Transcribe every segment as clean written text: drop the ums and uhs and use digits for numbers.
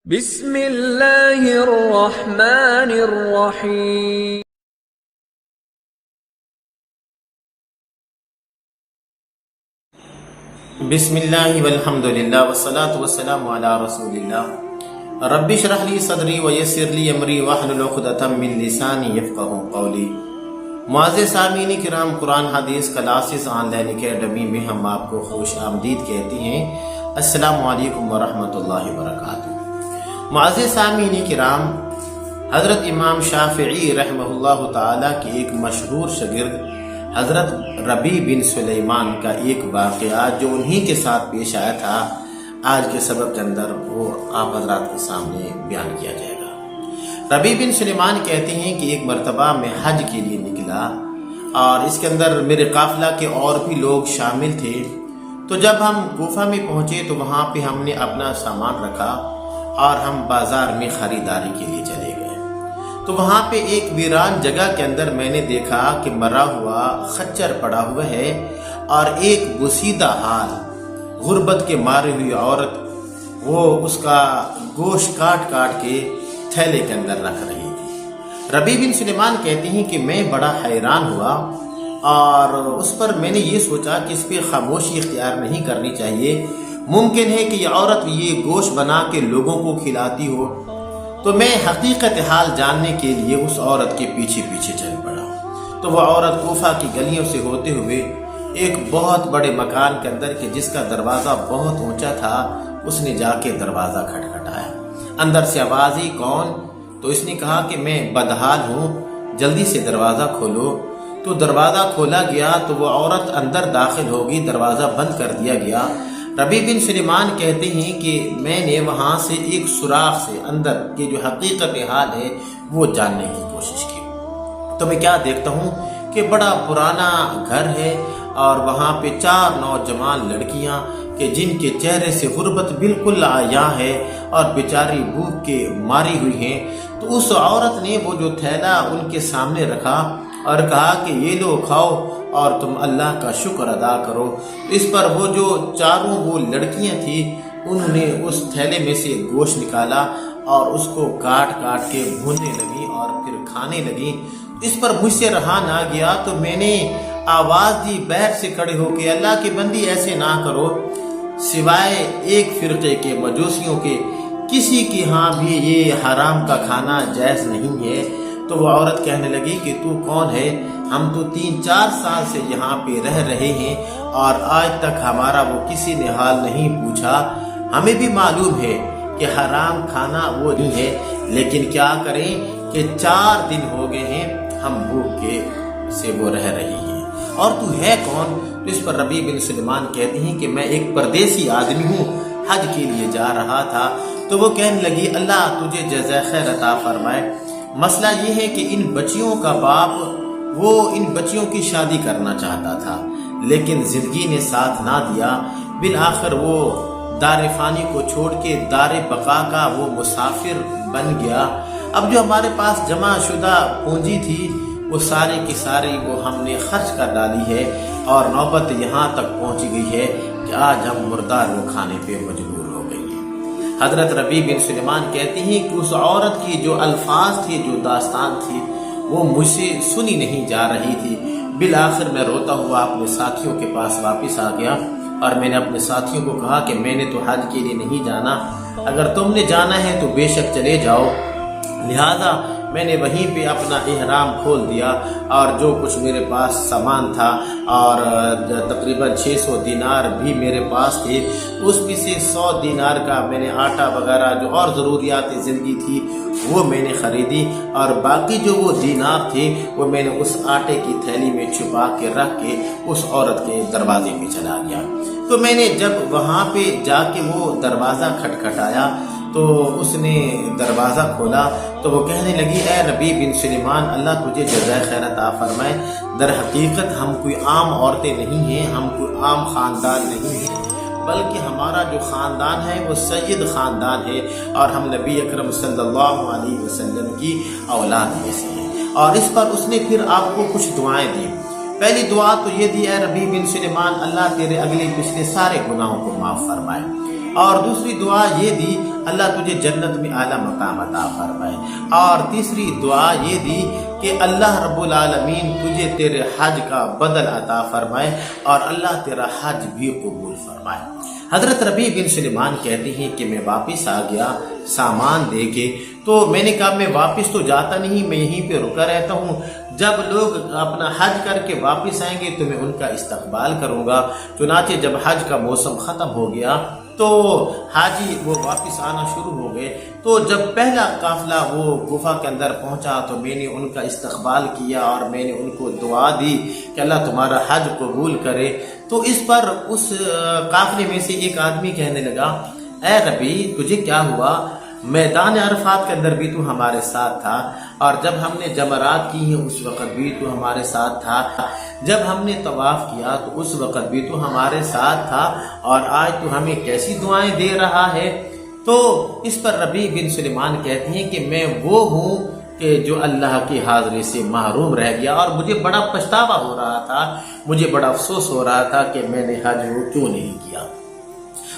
بسم اللہ الرحمن الرحیم۔ بسم اللہ والحمد للہ والصلاة والسلام علی رسول اللہ۔ رب اشرح لی صدری ویسر لی امری واحلل عقدۃ من لسانی یفقہوا قولی۔ معزز سامعین کرام، قرآن حدیث کلاسز آن لائن اکیڈمی میں ہم آپ کو خوش آمدید کہتے ہیں۔ السلام علیکم ورحمۃ اللہ وبرکاتہ۔ معزز سامعین کرام، حضرت امام شافعی رحمہ اللہ تعالیٰ کے ایک مشہور شاگرد حضرت ربیع بن سلیمان کا ایک واقعہ جو انہی کے ساتھ پیش آیا تھا، آج کے سبق کے اندر وہ آپ حضرات کے سامنے بیان کیا جائے گا۔ ربیع بن سلیمان کہتے ہیں کہ ایک مرتبہ میں حج کے لیے نکلا اور اس کے اندر میرے قافلہ کے اور بھی لوگ شامل تھے۔ تو جب ہم کوفہ میں پہنچے تو وہاں پہ ہم نے اپنا سامان رکھا اور ہم بازار میں خریداری کے لیے چلے گئے۔ تو وہاں پہ ایک ویران جگہ کے اندر میں نے دیکھا کہ مرا ہوا خچر پڑا ہوا ہے اور ایک بوسیدہ حال غربت کے مارے ہوئی عورت وہ اس کا گوشت کاٹ کاٹ کے تھیلے کے اندر رکھ رہی تھی۔ ربیع بن سلیمان کہتے ہیں کہ میں بڑا حیران ہوا اور اس پر میں نے یہ سوچا کہ اس پہ خاموشی اختیار نہیں کرنی چاہیے۔ ممکن ہے کہ یہ عورت یہ گوشت بنا کے لوگوں کو کھلاتی ہو۔ تو میں حقیقت حال جاننے کے لیے اس عورت کے پیچھے پیچھے چل پڑا۔ تو وہ عورت کوفہ کی گلیوں سے ہوتے ہوئے ایک بہت بڑے مکان کے اندر کہ جس کا دروازہ بہت اونچا تھا، اس نے جا کے دروازہ کھٹکھٹایا۔ اندر سے آواز آئی، کون؟ تو اس نے کہا کہ میں بدحال ہوں، جلدی سے دروازہ کھولو۔ تو دروازہ کھولا گیا تو وہ عورت اندر داخل ہوگی، دروازہ بند کر دیا گیا۔ ربیع بن سلیمان کہتے ہیں کہ میں نے وہاں سے ایک سوراخ سے اندر کی جو حقیقت حال ہے وہ جاننے کی کوشش کی۔ تو میں کیا دیکھتا ہوں کہ بڑا پرانا گھر ہے اور وہاں پہ 4 نوجوان لڑکیاں کہ جن کے چہرے سے غربت بالکل عیاں ہے اور بیچاری بھوک کے ماری ہوئی ہیں۔ تو اس عورت نے وہ جو تھیلا ان کے سامنے رکھا اور کہا کہ یہ لو کھاؤ اور تم اللہ کا شکر ادا کرو۔ اس پر وہ جو چاروں وہ لڑکیاں تھیں انہوں نے اس تھیلے میں سے گوشت نکالا اور اس کو کاٹ کاٹ کے بھوننے لگی اور پھر کھانے لگی۔ اس پر مجھ سے رہا نہ گیا تو میں نے آواز دی باہر سے کھڑے ہو کے، اللہ کی بندی ایسے نہ کرو، سوائے ایک فرقے کے مجوسیوں کے کسی کی ہاں بھی یہ حرام کا کھانا جائز نہیں ہے۔ تو وہ عورت کہنے لگی کہ تو کون ہے؟ ہم تو 3-4 سال سے یہاں پہ رہ رہے ہیں اور آج تک ہمارا وہ کسی نے حال نہیں پوچھا۔ ہمیں بھی معلوم ہے کہ حرام کھانا وہ نہیں ہے، لیکن کیا کریں کہ 4 دن ہو گئے ہیں ہم بھوک کے سے وہ رہ رہی ہیں۔ اور تو ہے کون؟ تو اس پر ربیع بن سلیمان کہتے ہیں کہ میں ایک پردیسی آدمی ہوں، حج کے لیے جا رہا تھا۔ تو وہ کہنے لگی، اللہ تجھے جزائے خیر عطا فرمائے۔ مسئلہ یہ ہے کہ ان بچیوں کا باپ وہ ان بچیوں کی شادی کرنا چاہتا تھا، لیکن زندگی نے ساتھ نہ دیا۔ بالآخر وہ دار فانی کو چھوڑ کے دار بقا کا وہ مسافر بن گیا۔ اب جو ہمارے پاس جمع شدہ پونجی تھی وہ ساری کی ساری وہ ہم نے خرچ کر ڈالی ہے اور نوبت یہاں تک پہنچ گئی ہے کہ آج ہم مردار وہ کھانے پہ مجبور ہو گئی ہیں۔ حضرت ربیع بن سلیمان کہتے ہیں کہ اس عورت کی جو الفاظ تھی، جو داستان تھی، وہ مجھ سے سنی نہیں جا رہی تھی۔ بالآخر میں روتا ہوا اپنے ساتھیوں کے پاس واپس آ گیا اور میں نے اپنے ساتھیوں کو کہا کہ میں نے تو حج کے لیے نہیں جانا، اگر تم نے جانا ہے تو بے شک چلے جاؤ۔ لہذا میں نے وہیں پہ اپنا احرام کھول دیا اور جو کچھ میرے پاس سامان تھا اور تقریباً 600 دینار بھی میرے پاس تھے، اس میں سے 100 دینار کا میں نے آٹا وغیرہ جو اور ضروریات زندگی تھی وہ میں نے خریدی اور باقی جو وہ دینار تھے وہ میں نے اس آٹے کی تھیلی میں چھپا کے رکھ کے اس عورت کے دروازے پہ چلا گیا۔ تو میں نے جب وہاں پہ جا کے وہ دروازہ کھٹکھٹایا تو اس نے دروازہ کھولا تو وہ کہنے لگی، اے ربیع بن سلیمان، اللہ تجھے جزائے خیر عطا فرمائے۔ در حقیقت ہم کوئی عام عورتیں نہیں ہیں، ہم کوئی عام خاندان نہیں ہیں، بلکہ ہمارا جو خاندان ہے وہ سید خاندان ہے اور ہم نبی اکرم صلی اللہ علیہ وسلم کی اولاد میں سے ہیں۔ اور اس پر اس نے پھر آپ کو کچھ دعائیں دی۔ پہلی دعا تو یہ دی، اے ربیع بن سلیمان، اللہ تیرے اگلے پچھلے سارے گناہوں کو معاف فرمائے۔ اور دوسری دعا یہ دی اللہ تجھے جنت میں اعلیٰ مقام عطا فرمائے، اور تیسری دعا یہ دی کہ اللہ رب العالمین تجھے تیرے حج کا بدل عطا فرمائے اور اللہ تیرا حج بھی قبول فرمائے۔ حضرت ربیع بن سلیمان کہتے ہیں کہ میں واپس آ گیا سامان دے کے، تو میں نے کہا میں واپس تو جاتا نہیں، میں یہیں پہ رکا رہتا ہوں، جب لوگ اپنا حج کر کے واپس آئیں گے تو میں ان کا استقبال کروں گا۔ چنانچہ جب حج کا موسم ختم ہو گیا تو حاجی وہ واپس آنا شروع ہو گئے، تو جب پہلا قافلہ وہ گفا کے اندر پہنچا تو میں نے ان کا استقبال کیا اور میں نے ان کو دعا دی کہ اللہ تمہارا حج قبول کرے۔ تو اس پر اس قافلے میں سے ایک آدمی کہنے لگا، اے ربیع تجھے کیا ہوا؟ میدان عرفات کے اندر بھی تو ہمارے ساتھ تھا، اور جب ہم نے جمرات کی ہیں اس وقت بھی تو ہمارے ساتھ تھا، جب ہم نے طواف کیا تو اس وقت بھی تو ہمارے ساتھ تھا، اور آج تو ہمیں کیسی دعائیں دے رہا ہے؟ تو اس پر ربیع بن سلیمان کہتے ہیں کہ میں وہ ہوں کہ جو اللہ کی حاضری سے محروم رہ گیا، اور مجھے بڑا پچھتاوا ہو رہا تھا، مجھے بڑا افسوس ہو رہا تھا کہ میں نے حج کیوں نہیں کیا،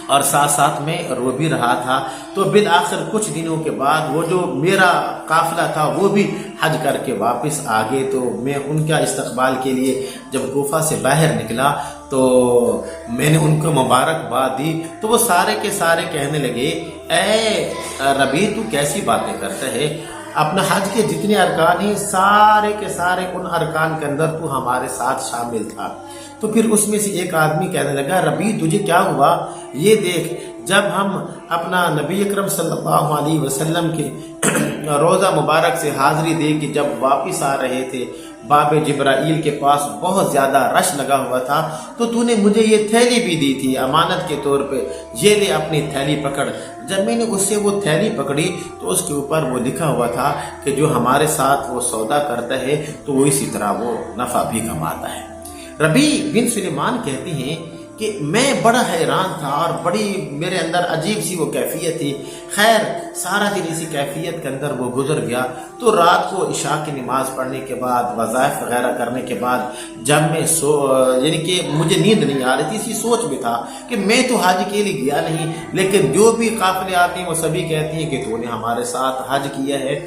اور ساتھ ساتھ میں رو بھی رہا تھا۔ تو بالآخر کچھ دنوں کے بعد وہ جو میرا قافلہ تھا وہ بھی حج کر کے واپس آ گئے، تو میں ان کا استقبال کے لیے جب کوفہ سے باہر نکلا تو میں نے ان کو مبارکباد دی، تو وہ سارے کے سارے کہنے لگے، اے ربیع تو کیسی باتیں کرتا ہے؟ اپنا حج کے جتنے ارکان ہیں سارے کے سارے ان ارکان کے اندر تو ہمارے ساتھ شامل تھا۔ تو پھر اس میں سے ایک آدمی کہنے لگا، ربیع تجھے کیا ہوا؟ یہ دیکھ، جب ہم اپنا نبی اکرم صلی اللہ علیہ وسلم کے روزہ مبارک سے حاضری دے کے جب واپس آ رہے تھے، باب جبرائیل کے پاس بہت زیادہ رش لگا ہوا تھا، تو نے مجھے یہ تھیلی بھی دی تھی امانت کے طور پہ، یہ لے اپنی تھیلی پکڑ۔ جب میں نے اس سے وہ تھیلی پکڑی تو اس کے اوپر وہ لکھا ہوا تھا کہ جو ہمارے ساتھ وہ سودا کرتا ہے تو وہ اسی طرح وہ نفع بھی کماتا ہے۔ ربیع بن سلیمان کہتے ہیں کہ میں بڑا حیران تھا اور بڑی میرے اندر عجیب سی وہ کیفیت تھی۔ خیر سارا دن اسی کیفیت کے اندر وہ گزر گیا، تو رات کو عشاء کی نماز پڑھنے کے بعد وظائف وغیرہ کرنے کے بعد جب میں یعنی کہ مجھے نیند نہیں آ رہی تھی، اسی سوچ میں تھا کہ میں تو حج کے لیے گیا نہیں، لیکن جو بھی قافلے آتے ہیں وہ سبھی کہتے ہیں کہ تو نے ہمارے ساتھ حج کیا ہے۔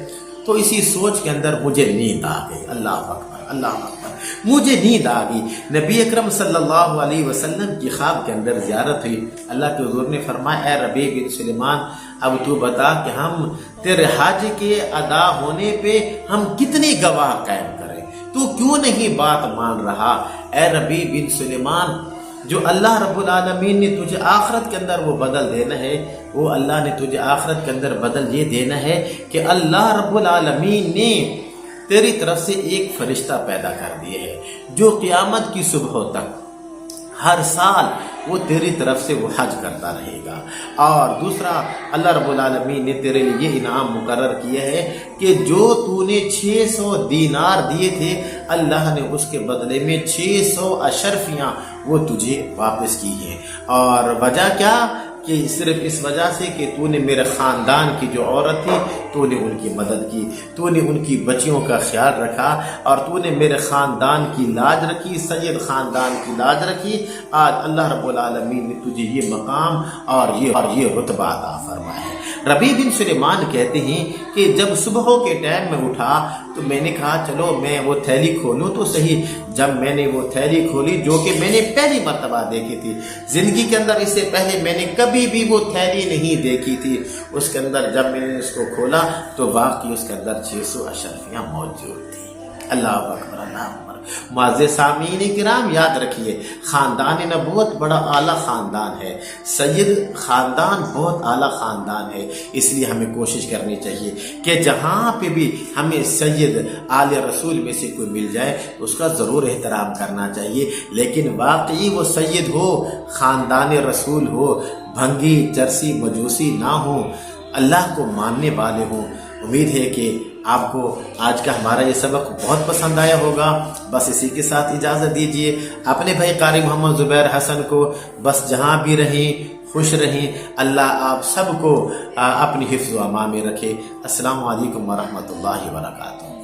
تو اسی سوچ کے اندر مجھے نیند آ گئی۔ اللہ اکبر، اللہ اکبر، مجھے نیند آ گئی۔ نبی اکرم صلی اللہ علیہ وسلم کی خواب کے اندر زیارت ہوئی۔ اللہ کے حضور نے فرمایا، اے ربیع بن سلیمان اب تو بتا کہ ہم تیرے حج کے ادا ہونے پہ ہم کتنے گواہ قائم کریں، تو کیوں نہیں بات مان رہا؟ اے ربیع بن سلیمان، جو اللہ رب العالمین نے تجھے آخرت کے اندر وہ بدل دینا ہے، وہ اللہ نے تجھے آخرت کے اندر بدل یہ دینا ہے کہ اللہ رب العالمین نے تیری طرف سے ایک فرشتہ پیدا کر دیے ہے جو قیامت کی صبح تک ہر سال وہ تیری طرف سے وہ حج کرتا رہے گا۔ اور دوسرا، اللہ رب العالمین نے تیرے لیے یہ انعام مقرر کیا ہے کہ جو تو نے 600 دینار دیے تھے، اللہ نے اس کے بدلے میں 600 اشرفیاں وہ تجھے واپس کی ہیں۔ اور وجہ کیا؟ کہ صرف اس وجہ سے کہ تو نے میرے خاندان کی جو عورت تھی تو نے ان کی مدد کی، تو نے ان کی بچیوں کا خیال رکھا، اور تو نے میرے خاندان کی لاج رکھی، سید خاندان کی لاج رکھی۔ آج اللہ رب العالمین نے تجھے یہ مقام اور یہ رتبہ عطا فرمایا ہے۔ ربیع بن سلیمان کہتے ہیں کہ جب صبح کے ٹائم میں اٹھا تو میں نے کہا چلو میں وہ تھیلی کھولوں تو صحیح۔ جب میں نے وہ تھیلی کھولی جو کہ میں نے پہلی مرتبہ دیکھی تھی زندگی کے اندر، اس سے پہلے میں نے کبھی بھی وہ تھیلی نہیں دیکھی تھی، اس کے اندر جب میں نے اس کو کھولا تو واقعی اس کے اندر 600 اشرفیاں موجود تھیں۔ اللہ اکبر، اللہ اکبر۔ معزز سامعین کرام، یاد رکھیے خاندان نبوت بڑا اعلیٰ خاندان ہے، سید خاندان بہت اعلیٰ خاندان ہے، اس لیے ہمیں کوشش کرنی چاہیے کہ جہاں پہ بھی ہمیں سید آل رسول میں سے کوئی مل جائے اس کا ضرور احترام کرنا چاہیے، لیکن واقعی وہ سید ہو، خاندان رسول ہو، بھنگی چرسی مجوسی نہ ہو، اللہ کو ماننے والے ہوں۔ امید ہے کہ آپ کو آج کا ہمارا یہ سبق بہت پسند آیا ہوگا۔ بس اسی کے ساتھ اجازت دیجیے، اپنے بھائی قاری محمد زبیر حسن کو بس جہاں بھی رہیں خوش رہیں، اللہ آپ سب کو اپنی حفظ و امان میں رکھے۔ السلام علیکم ورحمۃ اللہ وبرکاتہ۔